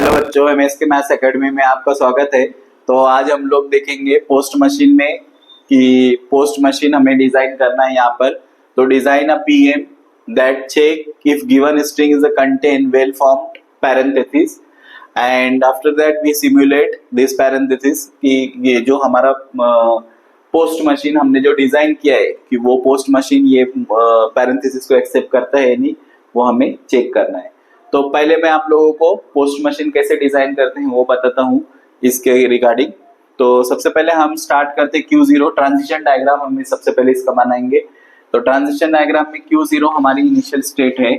Hello बच्चों, MS के maths academy में आपका स्वागत है। तो आज हम लोग देखेंगे पोस्ट मशीन में कि पोस्ट मशीन हमें डिजाइन करना है यहाँ पर। तो design a PM that check if given string is contain well formed parenthesis and after that we simulate this parenthesis कि ये जो हमारा पोस्ट मशीन हमने जो डिजाइन किया है कि वो पोस्ट मशीन ये पैरेंथेसिस को एक्सेप्ट करता है या नहीं, वो हमें चेक करना है। तो पहले मैं आप लोगों को पोस्ट मशीन कैसे डिजाइन करते हैं वो बताता हूँ इसके रिगार्डिंग। तो सबसे पहले हम स्टार्ट करते हैं Q0 ट्रांजिशन डायग्राम हम सबसे पहले इसका बनाएंगे। तो ट्रांजिशन डायग्राम में Q0 हमारी इनिशियल स्टेट है।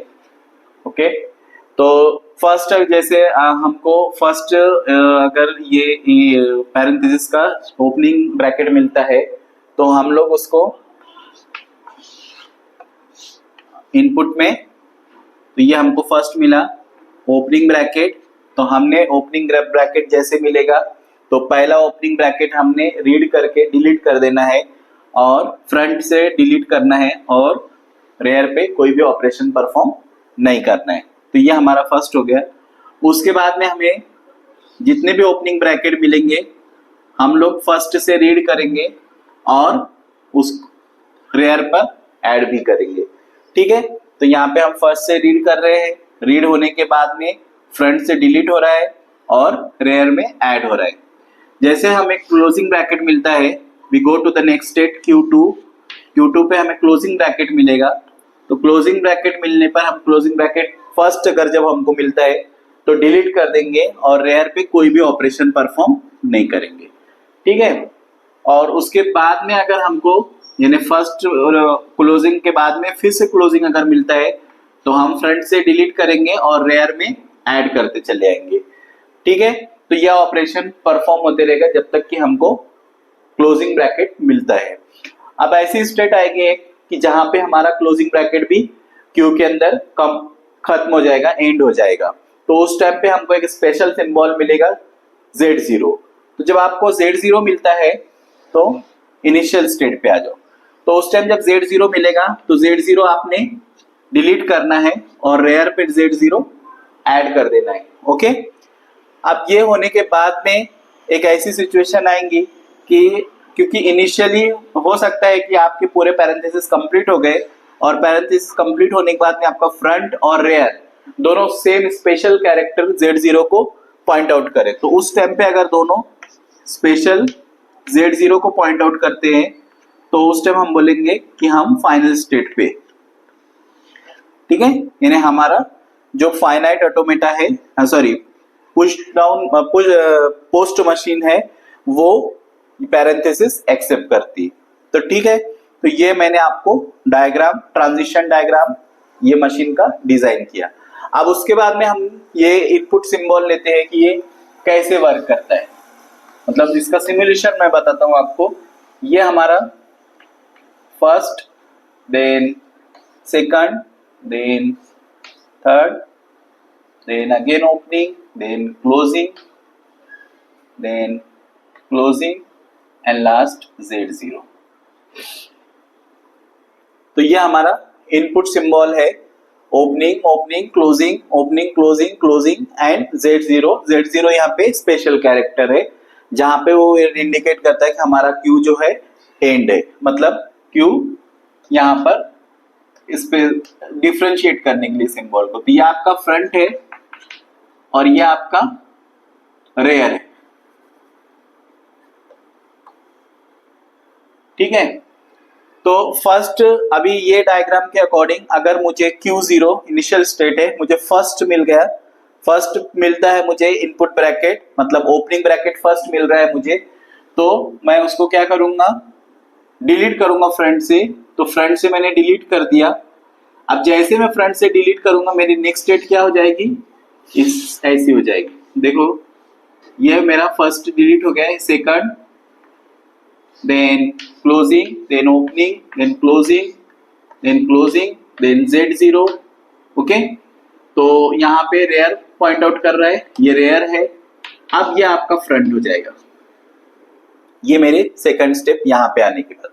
ओके, तो फर्स्ट जैसे हमको फर्स्ट अगर ये पैरेंथेसिस का ओपनिंग ब्रैकेट मिलता है तो हम लोग उसको इनपुट में, तो ये हमको फर्स्ट मिला ओपनिंग ब्रैकेट। तो हमने ओपनिंग ब्रैकेट जैसे मिलेगा तो पहला ओपनिंग ब्रैकेट हमने रीड करके डिलीट कर देना है और फ्रंट से डिलीट करना है और रेयर पे कोई भी ऑपरेशन परफॉर्म नहीं करना है। तो ये हमारा फर्स्ट हो गया। उसके बाद में हमें जितने भी ओपनिंग ब्रैकेट मिलेंगे हम लोग फर्स्ट से रीड करेंगे और उस रेयर पर ऐड भी करेंगे। ठीक है, तो यहाँ पे हम फर्स्ट से रीड कर रहे हैं, रीड होने के बाद में फ्रंट से डिलीट हो रहा है और रेयर में ऐड हो रहा है। जैसे हमें क्लोजिंग ब्रैकेट मिलता है we go to the next state Q2 पे हमें क्लोजिंग ब्रैकेट मिलेगा। तो क्लोजिंग ब्रैकेट मिलने पर हम क्लोजिंग ब्रैकेट फर्स्ट अगर जब हमको मिलता है तो डिलीट कर देंगे और रेयर पे कोई भी ऑपरेशन परफॉर्म नहीं करेंगे। ठीक है, और उसके बाद में अगर हमको यानी फर्स्ट क्लोजिंग के बाद में फिर से क्लोजिंग अगर मिलता है तो हम फ्रंट से डिलीट करेंगे और रेयर में ऐड करते चले आएंगे। ठीक है, तो यह ऑपरेशन परफॉर्म होते रहेगा जब तक कि हमको क्लोजिंग ब्रैकेट मिलता है। अब ऐसी स्टेट आएगी एक कि जहां पे हमारा क्लोजिंग ब्रैकेट भी क्यू के अंदर कम खत्म हो जाएगा, एंड हो जाएगा। तो उस टाइम पे हमको एक स्पेशल सिंबल मिलेगा Z0। तो जब आपको Z0 मिलता है तो इनिशियल स्टेट पे आ जाओ। तो उस टाइम जब Z0 मिलेगा तो Z0 आपने डिलीट करना है और रेयर पे Z0 ऐड कर देना है। ओके, अब ये होने के बाद में एक ऐसी सिचुएशन आएंगी कि क्योंकि इनिशियली हो सकता है कि आपके पूरे पैरेंथेसिस कंप्लीट हो गए और पैरेंथेसिस कंप्लीट होने के बाद में आपका फ्रंट और रेयर दोनों सेम स्पेशल कैरेक्टर Z0 को पॉइंट आउट करें। तो उस टाइम पे अगर दोनों स्पेशल Z0 को पॉइंट आउट करते हैं तो उस टाइम हम बोलेंगे कि हम फाइनल स्टेट पे। ठीक है, यानी हमारा जो फाइनाइट ऑटोमेटा है, sorry push down post machine है वो पैरेंथेसिस एक्सेप्ट करती। तो ठीक है, तो ये मैंने आपको डायग्राम ट्रांजिशन डायग्राम ये मशीन का डिजाइन किया। अब उसके बाद में हम ये इनपुट सिंबल लेते हैं कि ये कैसे वर्क करता है, मतलब इसका सिमुलेशन मैं बताता हूं आपको। ये हमारा first, then second, then third, then again opening, then closing and last Z0। तो ये हमारा इनपुट सिंबल है, opening opening closing, opening closing closing and Z0। Z0 यहाँ पे स्पेशल कैरेक्टर है जहां पे वो इंडिकेट करता है कि हमारा Q जो है एंड है, मतलब Q यहाँ पर इस पे डिफरेंशिएट करने के लिए सिंबल को। तो ये आपका फ्रंट है और ये आपका रेयर है। ठीक है, तो फर्स्ट अभी ये डायग्राम के अकॉर्डिंग अगर मुझे Q0 इनिशियल स्टेट है, मुझे फर्स्ट मिल गया, फर्स्ट मिलता है मुझे इनपुट ब्रैकेट, मतलब ओपनिंग ब्रैकेट फर्स्ट मिल रहा है मुझे, तो मैं उसको क्या करूंगा, डिलीट करूंगा फ्रंट से। तो फ्रंट से मैंने डिलीट कर दिया। अब जैसे मैं फ्रंट से डिलीट करूंगा मेरी नेक्स्ट स्टेट क्या हो जाएगी, इस ऐसी हो जाएगी। देखो ये मेरा फर्स्ट डिलीट हो गया है, second, then closing, then opening, then closing, then Z0। Okay, तो यहाँ पे रेयर पॉइंट आउट कर रहा है, ये रेयर है। अब ये आपका फ्रंट हो जाएगा, ये मेरे सेकंड स्टेप यहाँ पे आने के बाद।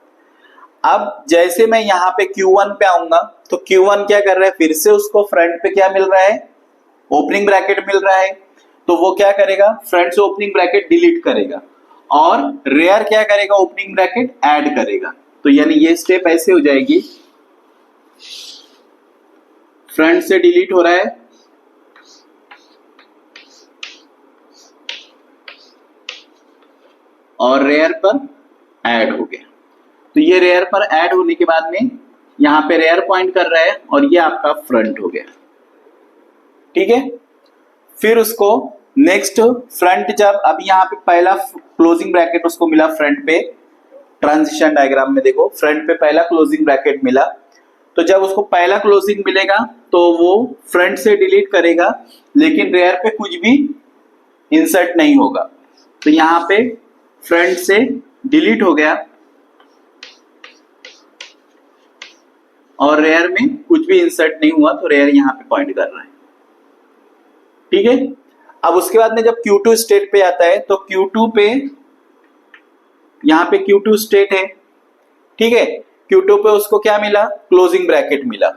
अब जैसे मैं यहाँ पे Q1 पे आऊंगा तो Q1 क्या कर रहा है, फिर से उसको फ्रंट पे क्या मिल रहा है, ओपनिंग ब्रैकेट मिल रहा है। तो वो क्या करेगा, फ्रंट से ओपनिंग ब्रैकेट डिलीट करेगा, और रेयर क्या करेगा, ओपनिंग ब्रैकेट ऐड करेगा। तो यानी ये स्टेप ऐसे हो जाएगी, फ्रंट से डिलीट हो रहा है और रेयर पर ऐड हो गया। तो ये रेयर पर ऐड होने के बाद में यहां पे रेयर पॉइंट कर रहा है और ये आपका फ्रंट हो गया। ठीक है, फिर उसको नेक्स्ट फ्रंट, जब अब यहाँ पे पहला क्लोजिंग ब्रैकेट उसको मिला फ्रंट पे, ट्रांजिशन डायग्राम में देखो फ्रंट पे पहला क्लोजिंग ब्रैकेट मिला, तो जब उसको पहला क्लोजिंग मिलेगा तो वो फ्रंट से डिलीट करेगा, लेकिन रेयर पे कुछ भी इंसर्ट नहीं होगा। तो यहाँ पे फ्रंट से डिलीट हो गया और रेयर में कुछ भी इंसर्ट नहीं हुआ, तो रेयर यहाँ पे पॉइंट कर रहा है। ठीक है, अब उसके बाद में जब Q2 स्टेट पे आता है तो Q2 पे यहाँ पे Q2 स्टेट है। ठीक है, Q2 पे उसको क्या मिला, क्लोजिंग ब्रैकेट मिला।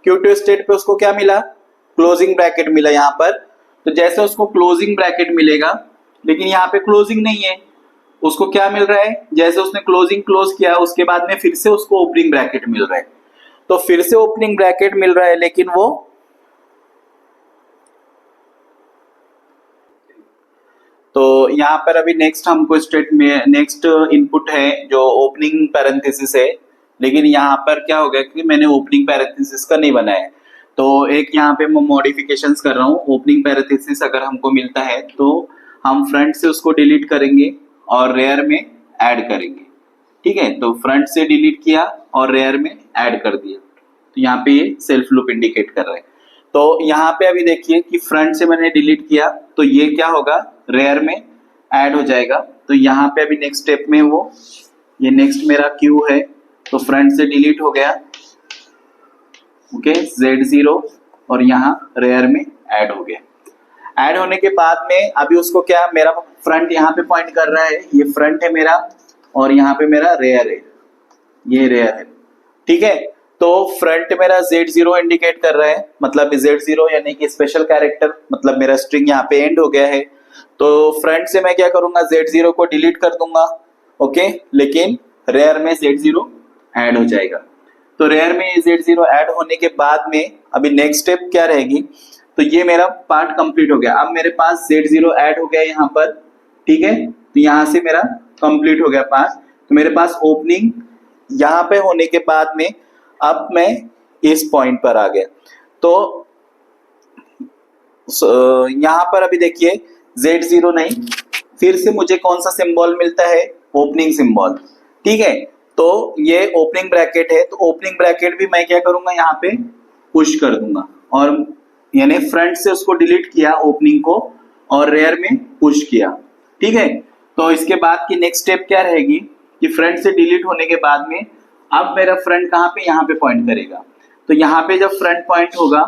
Q2 स्टेट पे उसको क्या मिला, क्लोजिंग ब्रैकेट मिला यहाँ पर। तो जैसे उसको क्लोजिंग ब्रैकेट मिलेगा, लेकिन यहाँ पे क्लोजिंग नहीं है, उसको क्या मिल रहा है, जैसे उसने क्लोजिंग क्लोज किया उसके बाद में फिर से उसको ओपनिंग ब्रैकेट मिल रहा है। तो फिर से ओपनिंग ब्रैकेट मिल रहा है, लेकिन वो तो यहाँ पर अभी नेक्स्ट हमको स्टेट में नेक्स्ट इनपुट है जो ओपनिंग पैरेंथेसिस है, लेकिन यहाँ पर क्या हो गया कि मैंने ओपनिंग पैरेंथेसिस का नहीं बनाया है। तो एक यहाँ पे मैं मॉडिफिकेशंस कर रहा हूँ। ओपनिंग पैरेंथेसिस अगर हमको मिलता है तो हम फ्रंट से उसको डिलीट करेंगे और रेयर में ऐड करेंगे। ठीक है, तो फ्रंट से डिलीट किया और रेयर में ऐड कर दिया, तो यहाँ पे ये सेल्फ लूप इंडिकेट कर रहा है। तो यहाँ पे अभी देखिए कि फ्रंट से मैंने डिलीट किया तो ये क्या होगा, रेयर में ऐड हो जाएगा। तो यहाँ पे अभी नेक्स्ट स्टेप में वो ये नेक्स्ट मेरा क्यू है, तो फ्रंट से डिलीट हो गया, ओके Z0, और यहाँ रेयर में ऐड हो गया। ऐड होने के बाद में अभी उसको क्या, मेरा फ्रंट यहाँ पे पॉइंट कर रहा है, ये फ्रंट है मेरा और यहाँ पे मेरा रेयर है, ये रेयर है। ठीक है, तो फ्रंट मेरा Z0 इंडिकेट कर रहा है, मतलब Z0 यानी कि स्पेशल कैरेक्टर, मतलब मेरा स्ट्रिंग यहाँ पे एंड हो गया है। तो फ्रंट से मैं क्या करूंगा, Z0 को डिलीट कर दूंगा, ओके, लेकिन रेयर में Z0 ऐड हो जाएगा। तो रेयर में Z0 ऐड होने के बाद में अभी नेक्स्ट स्टेप क्या रहेगी, तो ये मेरा पार्ट कंप्लीट हो गया। अब मेरे पास Z0 ऐड हो गया यहाँ पर। ठीक है, तो यहाँ से मेरा कंप्लीट हो गया पार्ट। तो मेरे पास ओपनिंग यहाँ पे होने के बाद में अब मैं इस पॉइंट पर आ गया। तो यहाँ पर अभी देखिए Z0 नहीं, फिर से मुझे कौन सा सिंबल मिलता है, ओपनिंग सिंबल। ठीक है, तो ये ओपनिंग ब्रैकेट है, तो ओपनिंग ब्रैकेट भी मैं क्या करूंगा, यहाँ पे पुश कर दूंगा, और यानी फ्रंट से उसको डिलीट किया ओपनिंग को और रेयर में पुश किया। ठीक है, तो इसके बाद की नेक्स्ट स्टेप क्या रहेगी कि फ्रंट से डिलीट होने के बाद में अब मेरा फ्रंट कहाँ पे, यहाँ पे पॉइंट करेगा। तो यहाँ पे जब फ्रंट पॉइंट होगा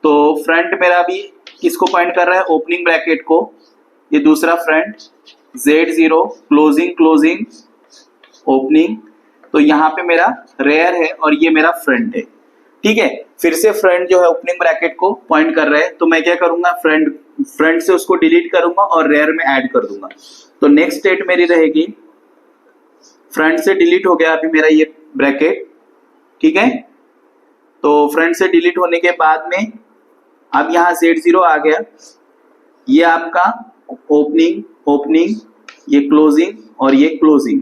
तो फ्रंट मेरा अभी किसको पॉइंट कर रहा है, ओपनिंग ब्रैकेट को। ये दूसरा front Z0 closing closing opening, तो यहाँ पे मेरा रेयर है और ये मेरा फ्रंट है। ठीक है, फिर से फ्रंट जो है ओपनिंग ब्रैकेट को पॉइंट कर रहा है, तो मैं क्या करूंगा, फ्रंट से उसको डिलीट करूंगा और रेयर में ऐड कर दूंगा। तो नेक्स्ट स्टेट मेरी रहेगी, फ्रंट से डिलीट हो गया अभी मेरा ये ब्रैकेट। ठीक है, तो फ्रंट से डिलीट होने के बाद में अब यहाँ Z0 आ गया, ये आपका ओपनिंग ओपनिंग, ये क्लोजिंग और ये क्लोजिंग।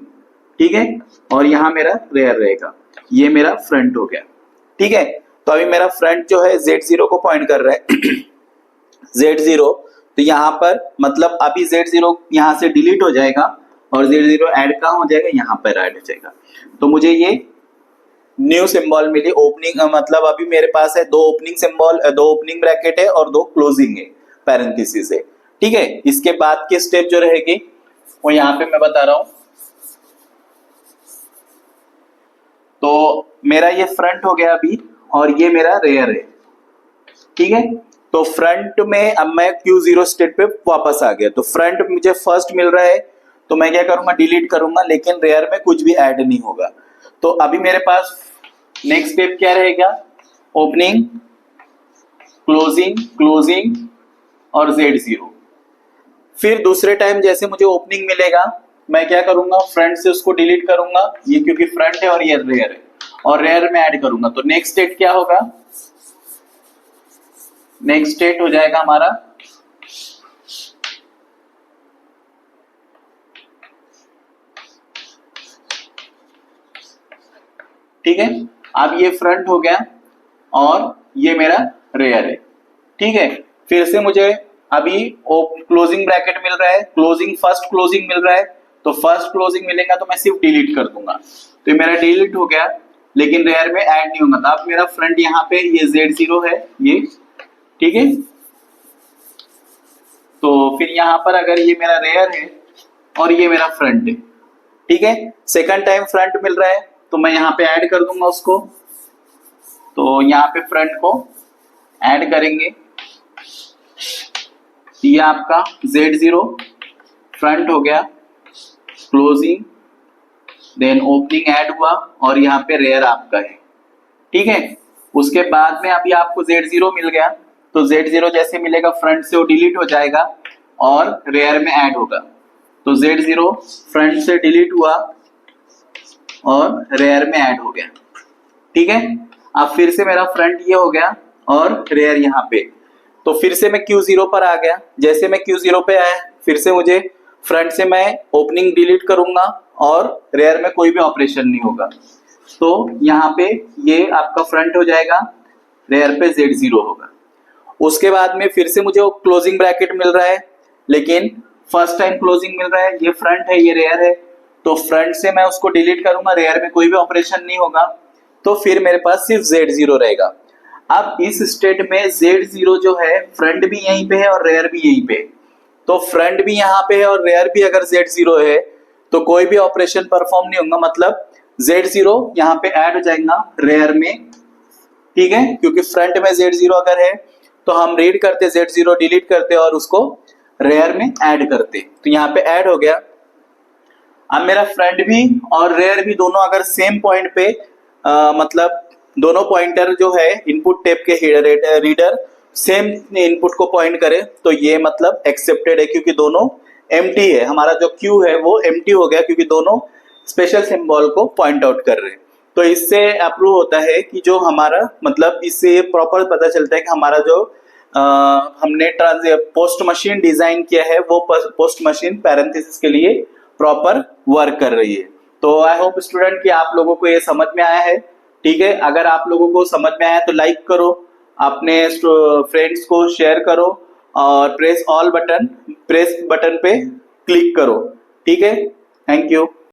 ठीक है, और यहाँ मेरा रेयर रहेगा, ये मेरा फ्रंट हो गया। ठीक है, तो अभी मेरा फ्रंट जो है Z0 को पॉइंट कर रहा है Z0, तो यहाँ पर मतलब अभी Z0 यहाँ से डिलीट हो जाएगा और Z0 ऐड कहाँ हो जाएगा, यहाँ पर ऐड हो जाएगा। तो मुझे ये न्यू सिंबल मिली ओपनिंग, मतलब अभी मेरे पास है दो ओपनिंग सिंबल, दो ओपनिंग ब्रैकेट है और दो क्लोजिंग है पैरेंथेसिस है। ठीक है, इसके बाद की स्टेप जो रहेगी वो यहाँ पे मैं बता रहा हूं। तो मेरा ये फ्रंट हो गया अभी और ये मेरा रेयर है। ठीक है, तो फ्रंट में अब मैं Q0 स्टेट पे वापस आ गया। तो फ्रंट मुझे फर्स्ट मिल रहा है, तो मैं क्या करूंगा, डिलीट करूंगा, लेकिन रेयर में कुछ भी ऐड नहीं होगा। तो अभी मेरे पास नेक्स्ट स्टेप क्या रहेगा, ओपनिंग क्लोजिंग, क्लोजिंग और Z0। फिर दूसरे टाइम जैसे मुझे ओपनिंग मिलेगा, मैं क्या करूंगा, फ्रंट से उसको डिलीट करूंगा, ये क्योंकि फ्रंट है और ये रेयर है, और रेयर में ऐड करूंगा। तो नेक्स्ट स्टेट क्या होगा, नेक्स्ट स्टेट हो जाएगा हमारा ठीक है। अब ये फ्रंट हो गया और ये मेरा रेयर है, ठीक है। फिर से मुझे अभी क्लोजिंग ब्रैकेट मिल रहा है, क्लोजिंग फर्स्ट क्लोजिंग मिल रहा है, तो फर्स्ट क्लोजिंग मिलेगा तो मैं सिर्फ डिलीट कर दूंगा, तो मेरा डिलीट हो गया, लेकिन रेयर में ऐड नहीं होगा। तो अब मेरा फ्रंट यहाँ पे ये Z0 है ये, ठीक है। तो फिर यहाँ पर अगर ये मेरा रेयर है और ये मेरा फ्रंट है, ठीक है। सेकंड टाइम फ्रंट मिल रहा है तो मैं यहाँ पे ऐड कर दूंगा उसको, तो यहाँ पे फ्रंट को ऐड करेंगे। ये आपका Z0 फ्रंट हो गया, क्लोजिंग देन ओपनिंग ऐड हुआ और यहाँ पे रेयर आपका है, ठीक है। उसके बाद में अभी आपको Z0 मिल गया, तो Z0 जैसे मिलेगा फ्रंट से वो डिलीट हो जाएगा और रेयर में ऐड होगा। तो Z0 फ्रंट से डिलीट हुआ और रेयर में ऐड हो गया, ठीक है। अब फिर से मेरा फ्रंट ये हो गया और रेयर यहाँ पे, तो फिर से मैं Q0 पर आ गया। जैसे मैं Q0 पे आया, फिर से मुझे फ्रंट से मैं ओपनिंग डिलीट करूंगा और रेयर में कोई भी ऑपरेशन नहीं होगा, तो यहाँ पे ये आपका फ्रंट हो जाएगा, रेयर पे Z0 होगा। उसके बाद में फिर से मुझे वो क्लोजिंग ब्रैकेट मिल रहा है, लेकिन फर्स्ट टाइम क्लोजिंग मिल रहा है, ये फ्रंट है ये रेयर है, तो फ्रंट से मैं उसको डिलीट करूंगा, रेयर में कोई भी ऑपरेशन नहीं होगा, तो फिर मेरे पास सिर्फ Z0 रहेगा। अब इस स्टेट में Z0 जो है फ्रंट भी यहीं पे है और रेयर भी यहीं पे, तो फ्रंट भी यहाँ पे है और रेयर भी अगर Z0 है तो कोई भी ऑपरेशन परफॉर्म नहीं होगा, मतलब Z0 यहाँ पे ऐड हो जाएगा रेयर में, ठीक है। क्योंकि फ्रंट में Z0 अगर है तो हम रीड करते Z0 डिलीट करते और उसको रेयर में ऐड करते, तो यहाँ पे ऐड हो गया। अब मेरा फ्रंट भी और रेयर भी दोनों अगर सेम पॉइंट पे मतलब दोनों पॉइंटर जो है इनपुट टेप के रीडर सेम इनपुट को पॉइंट करे, तो ये मतलब एक्सेप्टेड है, क्योंकि दोनों एम्प्टी है। हमारा जो Q है वो एम्प्टी हो गया क्योंकि दोनों स्पेशल सिंबल को पॉइंट आउट कर रहे हैं। तो इससे अप्रूव होता है कि जो हमारा मतलब इससे ये प्रॉपर पता चलता है कि हमारा जो हमने पोस्ट मशीन डिजाइन किया है वो पोस्ट मशीन पैरेंथेसिस के लिए प्रॉपर वर्क कर रही है। तो आई होप स्टूडेंट कि आप लोगों को ये समझ में आया है, ठीक है। अगर आप लोगों को समझ में आया तो लाइक करो, अपने फ्रेंड्स को शेयर करो और प्रेस बटन पे क्लिक करो, ठीक है। Thank you.